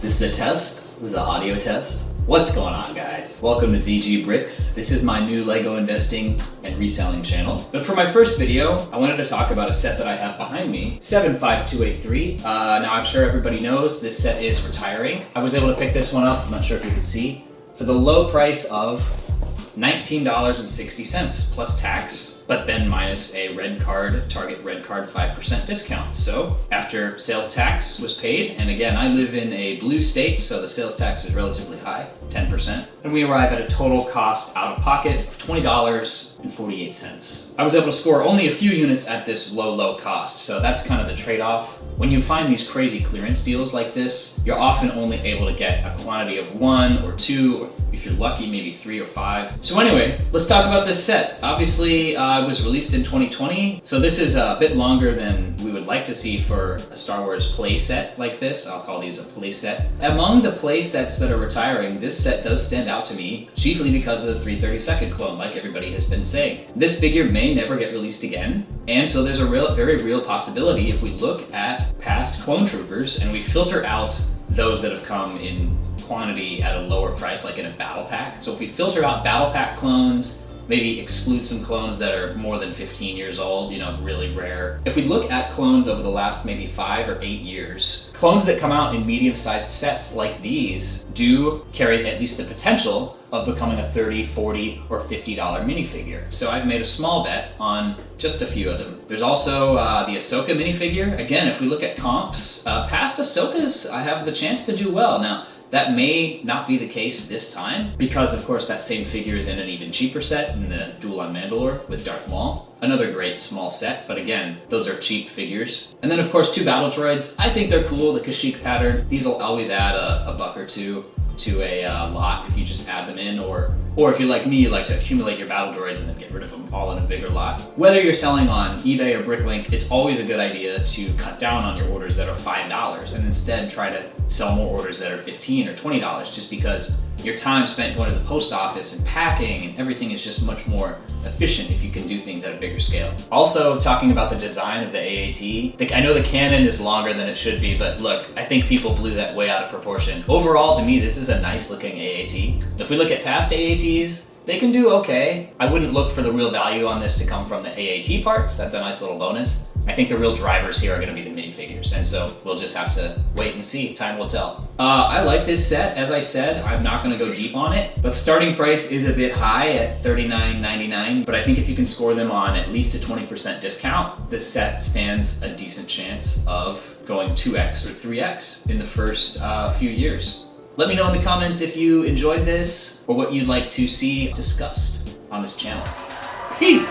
This is a test. This is an audio test. What's going on, guys? Welcome to DG Bricks. This is my new Lego investing and reselling channel. But for my first video, I wanted to talk about a set that I have behind me, 75283. Now I'm sure everybody knows this set is retiring. I was able to pick this one up, I'm not sure if you can see, for the low price of $19.60 plus tax, but then minus a red card, Target red card 5% discount. So after sales tax was paid, and again, I live in a blue state, so the sales tax is relatively high, 10%, and we arrive at a total cost out of pocket of $20.48. I was able to score only a few units at this low cost, so that's kind of the trade-off. When you find these crazy clearance deals like this, you're often only able to get a quantity of 1 or 2, or if you're lucky, maybe 3 or 5. So anyway, let's talk about this set. Obviously, it was released in 2020, so this is a bit longer than we would like to see for a Star Wars play set like this. I'll call these a play set. Among the play sets that are retiring, this set does stand out to me, chiefly because of the 332nd clone, like everybody has been saying. This figure may never get released again, and so there's a very real possibility if we look at past clone troopers and we filter out those that have come in quantity at a lower price, like in a battle pack. So if we filter out battle pack clones, maybe exclude some clones that are more than 15 years old, really rare. If we look at clones over the last maybe 5 or 8 years, clones that come out in medium-sized sets like these do carry at least the potential of becoming a $30, $40, or $50 minifigure. So I've made a small bet on just a few of them. There's also the Ahsoka minifigure. Again, if we look at comps, past Ahsokas, I have the chance to do well. Now, that may not be the case this time, because of course that same figure is in an even cheaper set in the Duel on Mandalore with Darth Maul. Another great small set, but again, those are cheap figures. And then of course 2 battle droids. I think they're cool, the Kashyyyk pattern. These will always add a buck or two to a lot if you just add them in, or if you're like me, you like to accumulate your battle droids and then get rid of them all in a bigger lot. Whether you're selling on eBay or Bricklink, it's always a good idea to cut down on your orders that are $5 and instead try to sell more orders that are $15 or $20, just because your time spent going to the post office and packing and everything is just much more efficient if you can do things at a bigger scale. Also, talking about the design of the AAT, I know the cannon is longer than it should be, but look, I think people blew that way out of proportion. Overall, to me, this is a nice looking AAT. If we look at past AATs, they can do okay. I wouldn't look for the real value on this to come from the AAT parts. That's a nice little bonus. I think the real drivers here are going to be the minifigures, and so we'll just have to wait and see. Time will tell. I like this set. As I said, I'm not going to go deep on it, but the starting price is a bit high at $39.99, but I think if you can score them on at least a 20% discount, this set stands a decent chance of going 2x or 3x in the first few years. Let me know in the comments if you enjoyed this or what you'd like to see discussed on this channel. Peace!